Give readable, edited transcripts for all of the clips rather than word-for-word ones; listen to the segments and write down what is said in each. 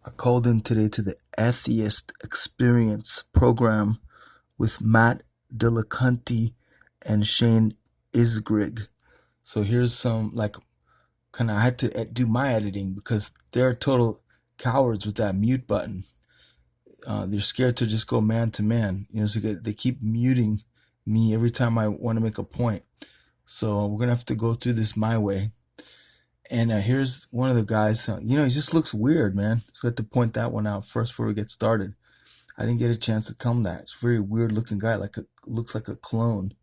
I called in today to the Atheist Experience program with Matt Delaconte and Shane Isgrig. So here's some, I had to do my editing because they're total cowards with that mute button. They're scared to just go man to man. So they keep muting me every time I want to make a point. So we're going to have to go through this my way. And here's one of the guys. He just looks weird, man. So I have to point that one out first before we get started. I didn't get a chance to tell him that. It's a very weird looking guy, looks like a clone.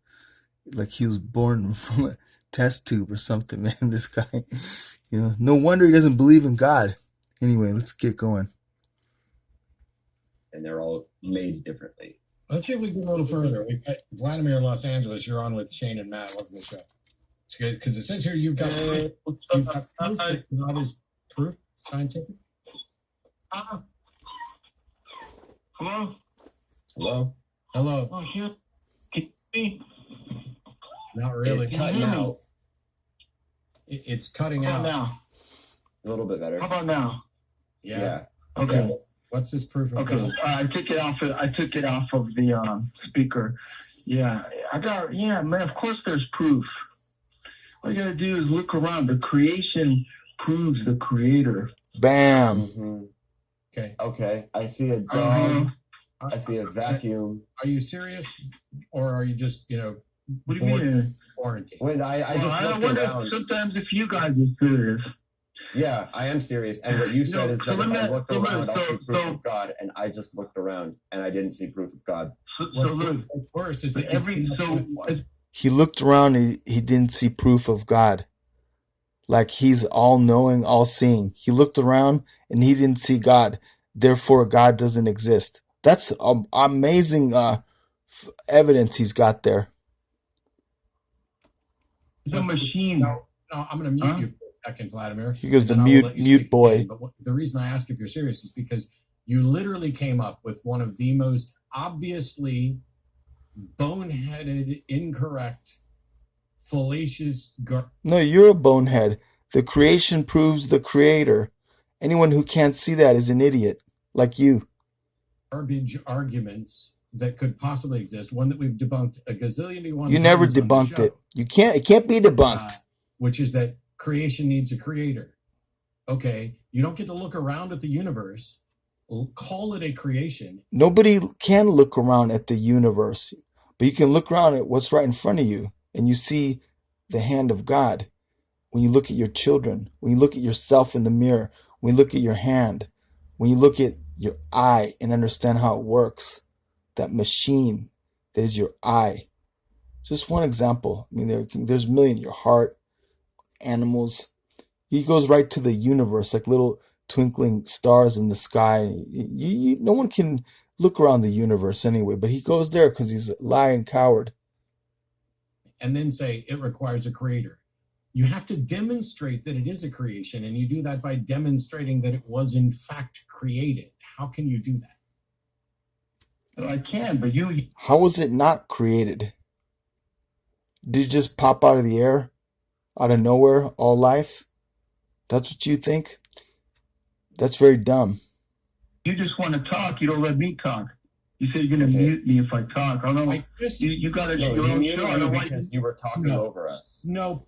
Like he was born from a test tube or something, man. This guy, no wonder he doesn't believe in God. Anyway, let's get going. And they're all made differently. Let's see if we can go a little further. We've got Vladimir in Los Angeles. You're on with Shane and Matt. Welcome to the show. It's good because it says here you've got proof that God is proof scientific. Hello? Hello? Hello. Oh, here. Can you hear me? Not really. It's cutting out. It's cutting How out. about now? A little bit better. How about now? Yeah. Okay. What's this proof of Okay. God? I took it off of the speaker. Yeah. Man, of course there's proof. All you gotta do is look around. The creation proves the creator. Bam. Mm-hmm. Okay. I see a dog. I see a vacuum. Are you serious, or are you just What do you mean? quarantine? Wait, I Well, I just looked wonder around. sometimes if you guys are serious. Yeah, I am serious. And what you said is that if I look around, I'll see proof of God. And I just looked around, and I didn't see proof of God. So look, What's worse is that He looked around and he didn't see proof of God. Like he's all knowing, all seeing. He looked around and he didn't see God. Therefore, God doesn't exist. That's amazing evidence he's got there. the machine. No, I'm going to mute you for a second, Vladimir. He goes the and then I'll let you mute speak boy. again. But the reason I ask if you're serious is because you literally came up with one of the most obviously boneheaded, incorrect, fallacious. No, you're a bonehead. The creation proves the creator. Anyone who can't see that is an idiot, like you. Garbage arguments that could possibly exist. One that we've debunked a gazillion to one. You never times on the debunked show, it. It can't be debunked. which is that creation needs a creator. Okay, you don't get to look around at the universe, call it a creation. Nobody can look around at the universe, but you can look around at what's right in front of you, and you see the hand of God. When you look at your children, when you look at yourself in the mirror, when you look at your hand, when you look at your eye and understand how it works, that machine that is your eye. Just one example. I mean, there's a million. Your heart, animals. He goes right to the universe, like little twinkling stars in the sky. No one can look around the universe anyway, but he goes there because he's a lying coward. And then say it requires a creator. You have to demonstrate that it is a creation, and you do that by demonstrating that it was in fact created. How can you do that? I can, but you. How was it not created? Did it just pop out of the air? Out of nowhere? All life? That's what you think? That's very dumb. You just want to talk. You don't let me talk. You said you're going to mute me if I talk. I don't know. You got to your own show. I don't want because you were talking over us. No.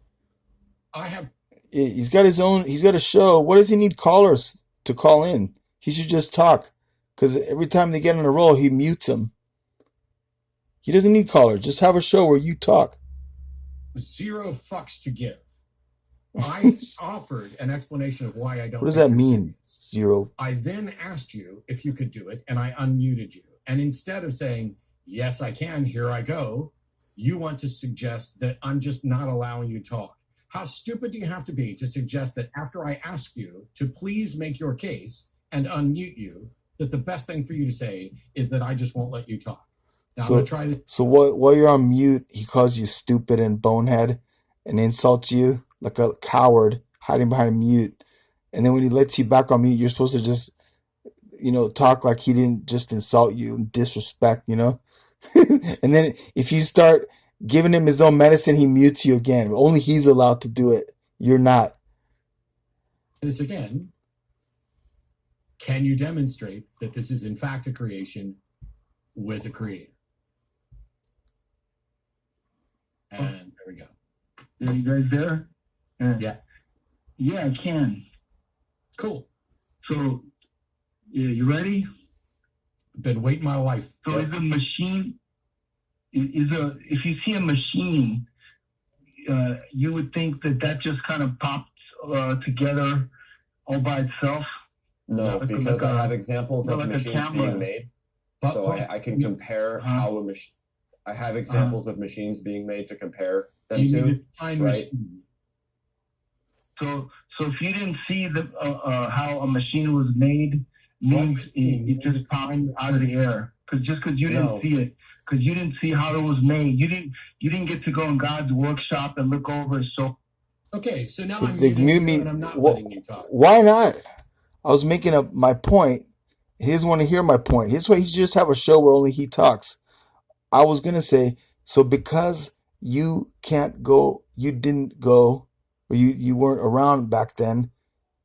I have. He's got a show. What does he need callers to call in? He should just talk. Because every time they get on a roll, he mutes them. He doesn't need callers. Just have a show where you talk. Zero fucks to give. I offered an explanation of why I don't. What does that mean? Zero. I then asked you if you could do it, and I unmuted you. And instead of saying, yes, I can, here I go, you want to suggest that I'm just not allowing you to talk. How stupid do you have to be to suggest that after I ask you to please make your case and unmute you, that the best thing for you to say is that I just won't let you talk? Now, I'm gonna try this. So while you're on mute, he calls you stupid and bonehead and insults you like a coward hiding behind mute. And then when he lets you back on mute, you're supposed to just, talk like he didn't just insult you and disrespect, And then if you start giving him his own medicine, he mutes you again. Only he's allowed to do it. You're not. This again. Can you demonstrate that this is in fact a creation with a creator? And there we go. Are you guys there? Yeah. Yeah, I can. Cool. So, yeah, you ready? Been waiting my life. So is a machine, if you see a machine, you would think that just kind of pops together all by itself? No, because I have examples of machines being made. So I can compare how a machine. I have examples of machines being made to compare them You to. need to find right? machine. So if you didn't see how a machine was made, means it just popped out of the air. Because you didn't see it, because you didn't see how it was made. You didn't get to go in God's workshop and look over it. So okay, so now So I'm they muting mute you me. and I'm not letting you talk. Why not? I was making up my point. He doesn't want to hear my point. His way, he should just have a show where only he talks. I was gonna say, so because you can't go, you didn't go, or you weren't around back then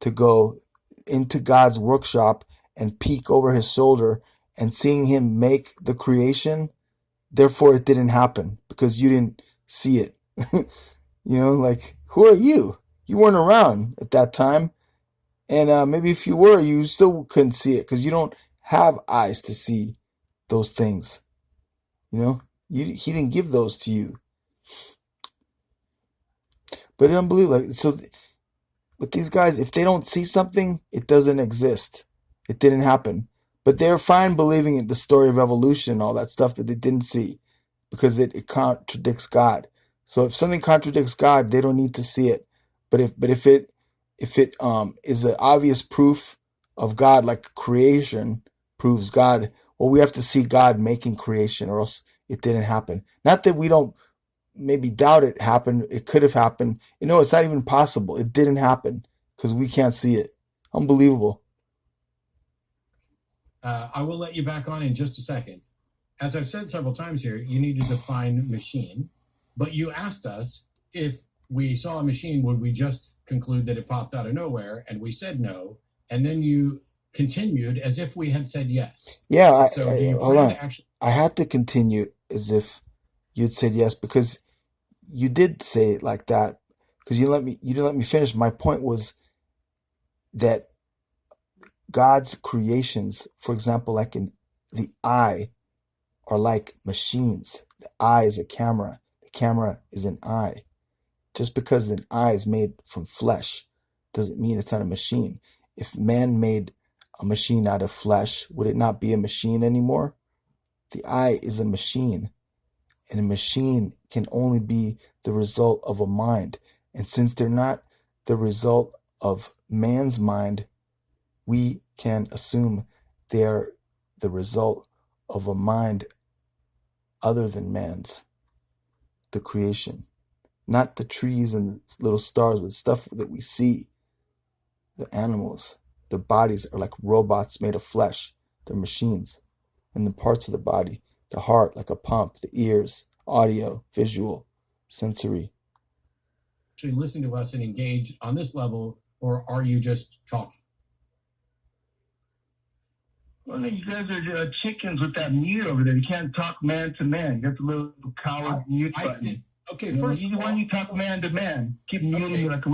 to go into God's workshop and peek over his shoulder and seeing him make the creation, therefore it didn't happen because you didn't see it. Like, who are you? You weren't around at that time. And maybe if you were, you still couldn't see it because you don't have eyes to see those things. He didn't give those to you. But unbelievable. So with these guys, if they don't see something, it doesn't exist. It didn't happen. But they're fine believing in the story of evolution, all that stuff that they didn't see, because it contradicts God. So if something contradicts God, they don't need to see it. But if it is an obvious proof of God, like creation proves God, well, we have to see God making creation, or else it didn't happen. Not that we don't maybe doubt it happened. It could have happened. It's not even possible. It didn't happen because we can't see it. Unbelievable. I will let you back on in just a second. As I've said several times here, you need to define machine. But you asked us if we saw a machine, would we just conclude that it popped out of nowhere? And we said no. And then you continued as if we had said yes. Yeah, hold on. I had to continue as if you'd said yes, because you did say it like that, because you didn't let me finish. My point was that God's creations, for example, like in the eye, are like machines. The eye is a camera. The camera is an eye. Just because an eye is made from flesh doesn't mean it's not a machine. If man made a machine out of flesh, would it not be a machine anymore? The eye is a machine, and a machine can only be the result of a mind. And since they're not the result of man's mind, we can assume they're the result of a mind other than man's, the creation. Not the trees and the little stars, but stuff that we see. The animals, their bodies are like robots made of flesh. They're machines. And the parts of the body, the heart like a pump, the ears, audio, visual, sensory. Actually listen to us and engage on this level, or are you just talking? Well, you guys are chickens with that mute over there. You can't talk man to man. You got the little coward mute button. Okay, first why don't you talk man to man? Keep muting me like a...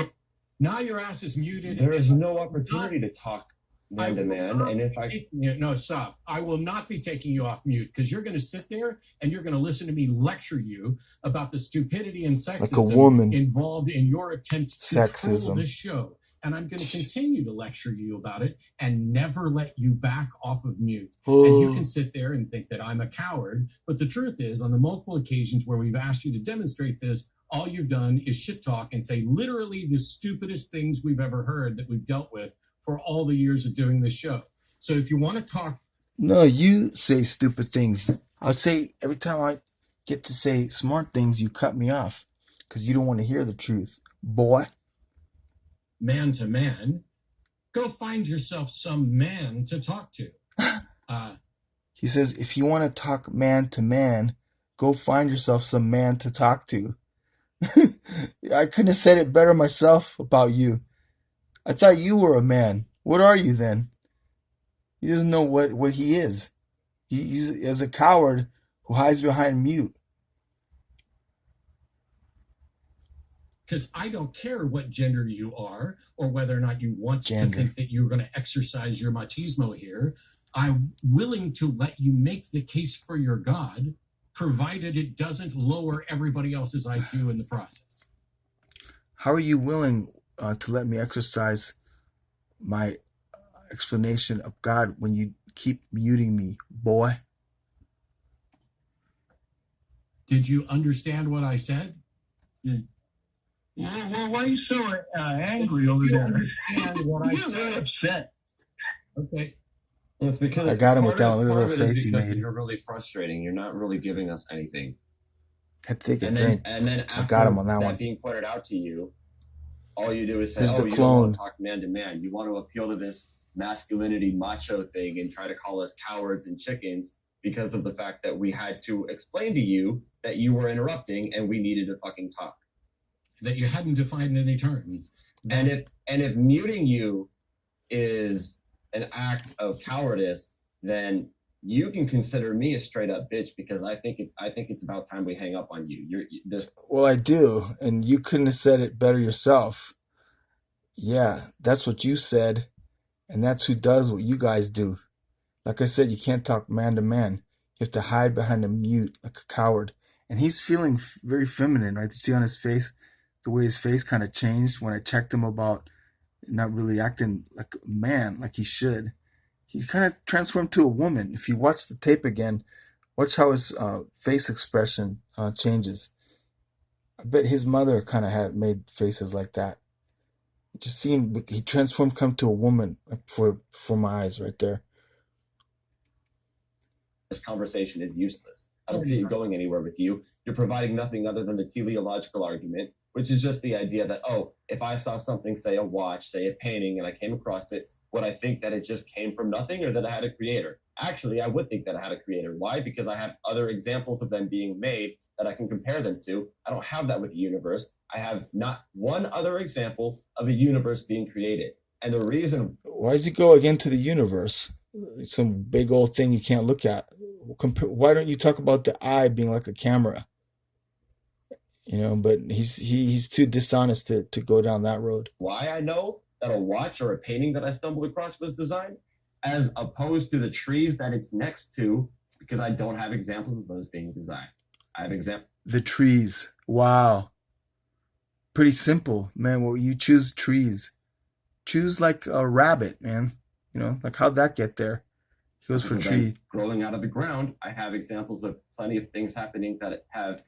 Now your ass is muted. There is no opportunity to talk man to man, and if I no, stop. I will not be taking you off mute, because you're going to sit there and you're going to listen to me lecture you about the stupidity and sexism like a woman involved in your attempt to control sexism. This show. And I'm going to continue to lecture you about it and never let you back off of mute. And you can sit there and think that I'm a coward. But the truth is, on the multiple occasions where we've asked you to demonstrate this, all you've done is shit talk and say literally the stupidest things we've ever heard that we've dealt with for all the years of doing this show. So if you want to talk... No, you say stupid things. I'll say every time I get to say smart things, you cut me off because you don't want to hear the truth, boy. Man to man, go find yourself some man to talk to. He says, if you want to talk man to man, go find yourself some man to talk to. I couldn't have said it better myself about you. I thought you were a man. What are you then? He doesn't know what he is. He's as a coward who hides behind mute. Because I don't care what gender you are or whether or not you want Gender. to think that you're going to exercise your machismo here. I'm willing to let you make the case for your God, provided it doesn't lower everybody else's IQ in the process. How are you willing to let me exercise my explanation of God when you keep muting me, boy? Did you understand what I said? Well, why are you so angry over You there? understand what I You're said? really upset. Okay. Well, it's because I got him with that part little of it is face he because made. you're really frustrating. You're not really giving us anything. Had to take a And drink. then I after got him on that that one. being pointed out to you, all you do is say, Here's "Oh, the you don't clone. want to talk man to man. You want to appeal to this masculinity macho thing and try to call us cowards and chickens because of the fact that we had to explain to you that you were interrupting and we needed to fucking talk." That you hadn't defined any terms. And if muting you is an act of cowardice, then you can consider me a straight up bitch because I think it's about time we hang up on you. Well, I do, and you couldn't have said it better yourself. Yeah, that's what you said, and that's who does what you guys do. Like I said, you can't talk man to man. You have to hide behind a mute like a coward. And he's feeling very feminine, right? You see on his face, the way his face kind of changed when I checked him about not really acting like a man like he should. He kind of transformed to a woman. If you watch the tape again, watch how his face expression changes. I bet his mother kind of had made faces like that. It just seemed he transformed, come to a woman for my eyes right there. This conversation is useless. I don't see it going anywhere with you. You're providing nothing other than the teleological argument, which is just the idea that, oh, if I saw something, say a watch, say a painting, and I came across it, would I think that it just came from nothing or that it had a creator? Actually, I would think that it had a creator. Why? Because I have other examples of them being made that I can compare them to. I don't have that with the universe. I have not one other example of a universe being created. And the reason... Why'd you go again to the universe? Some big old thing you can't look at. Why don't you talk about the eye being like a camera? You know, but he's too dishonest to go down that road. Why I know that a watch or a painting that I stumbled across was designed, as opposed to the trees that it's next to, it's because I don't have examples of those being designed. I have examples. The trees. Wow. Pretty simple, man. Well, you choose trees. Choose like a rabbit, man. You know, like how'd that get there? He goes for tree. Growing out of the ground, I have examples of plenty of things happening that have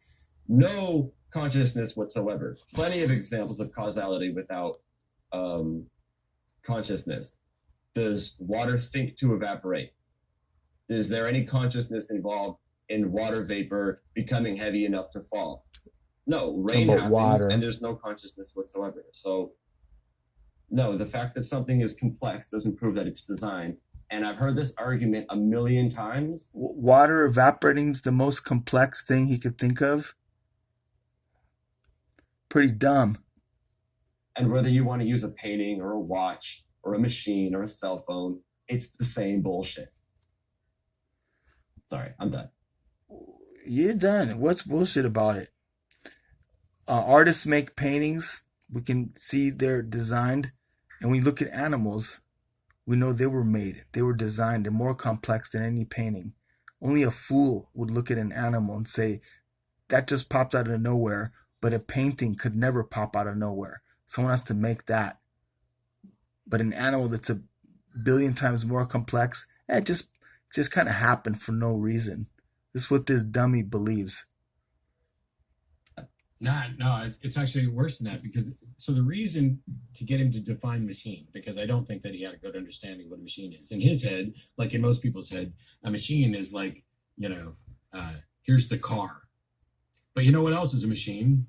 no consciousness whatsoever. Plenty of examples of causality without consciousness. Does water think to evaporate? Is there any consciousness involved in water vapor becoming heavy enough to fall? No, rain happens water. And there's no consciousness whatsoever. So no, the fact that something is complex doesn't prove that it's designed. And I've heard this argument a million times. Water evaporating is the most complex thing he could think of. Pretty dumb. And whether you want to use a painting or a watch or a machine or a cell phone, it's the same bullshit. Sorry, I'm done. You're done. What's bullshit about it? Artists make paintings. We can see they're designed. And when we look at animals, we know they were made. They were designed and more complex than any painting. Only a fool would look at an animal and say, that just popped out of nowhere. But a painting could never pop out of nowhere. Someone has to make that. But an animal that's a billion times more complex, it just kind of happened for no reason. This is what this dummy believes. No, it's actually worse than that, because so the reason to get him to define machine, because I don't think that he had a good understanding of what a machine is. In his head, like in most people's head, a machine is like, here's the car. But you know what else is a machine?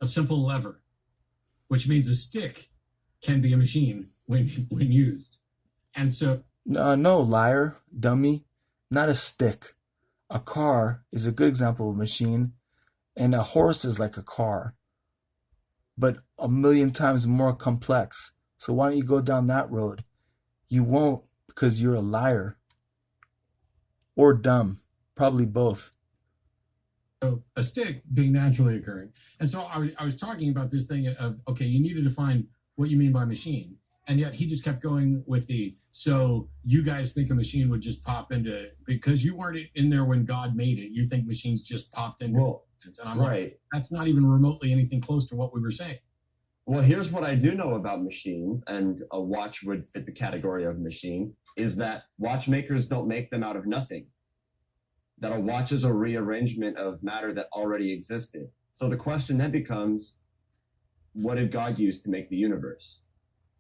A simple lever, which means a stick can be a machine when used. And so... No, liar, dummy, not a stick. A car is a good example of a machine, and a horse is like a car, but a million times more complex. So why don't you go down that road? You won't, because you're a liar or dumb, probably both. So a stick being naturally occurring. And so I was talking about this thing of, okay, you need to define what you mean by machine. And yet he just kept going with so you guys think a machine would just pop into, because you weren't in there when God made it, you think machines just popped into existence. And I'm like, that's not even remotely anything close to what we were saying. Well, here's what I do know about machines, and a watch would fit the category of machine, is that watchmakers don't make them out of nothing. That a watch is a rearrangement of matter that already existed. So the question then becomes, what did God use to make the universe?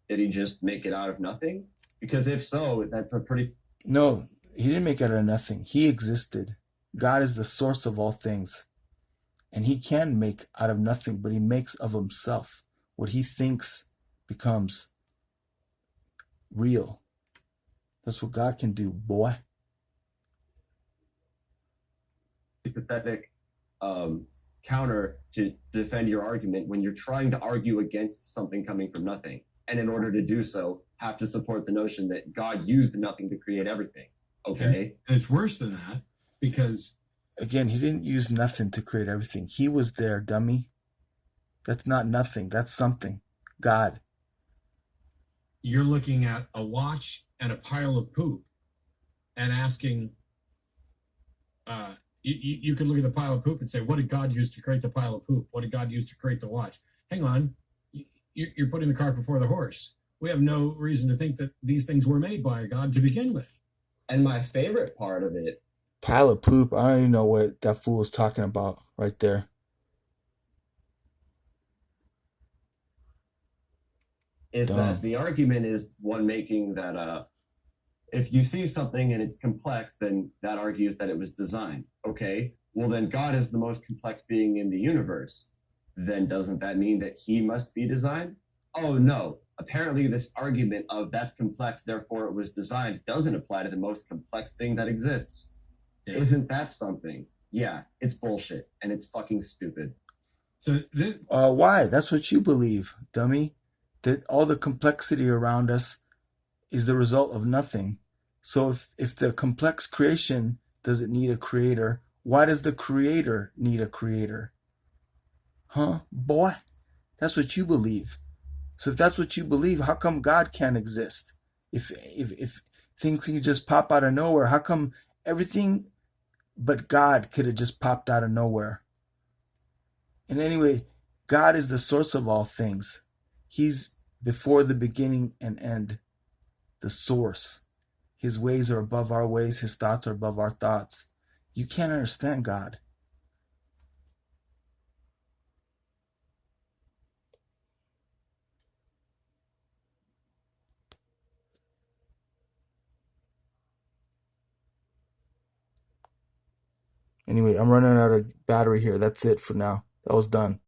Did he just make it out of nothing? Because if so, that's a pretty... No, he didn't make it out of nothing. He existed. God is the source of all things. And he can make out of nothing, but he makes of himself. What he thinks becomes real. That's what God can do, boy. Pathetic counter to defend your argument when you're trying to argue against something coming from nothing. And in order to do so, have to support the notion that God used nothing to create everything. Okay? And it's worse than that, because... Again, he didn't use nothing to create everything. He was there, dummy. That's not nothing. That's something. God. You're looking at a watch and a pile of poop and asking... You could look at the pile of poop and say, what did God use to create the pile of poop? What did God use to create the watch? Hang on. You're putting the cart before the horse. We have no reason to think that these things were made by God to begin with. And my favorite part of it... Pile of poop. I don't even know what that fool is talking about right there. Is that the argument is one making that if you see something and it's complex, then that argues that it was designed. Okay, well then God is the most complex being in the universe. Then doesn't that mean that he must be designed? Oh no, apparently this argument of that's complex, therefore it was designed doesn't apply to the most complex thing that exists. Yeah. Isn't that something? Yeah, it's bullshit and it's fucking stupid. So why? That's what you believe, dummy. That all the complexity around us is the result of nothing. So if the complex creation doesn't need a creator, why does the creator need a creator? Huh, boy? That's what you believe. So if that's what you believe, how come God can't exist? If things can just pop out of nowhere, how come everything but God could have just popped out of nowhere? And anyway, God is the source of all things. He's before the beginning and end, the source. His ways are above our ways. His thoughts are above our thoughts. You can't understand God. Anyway, I'm running out of battery here. That's it for now. That was done.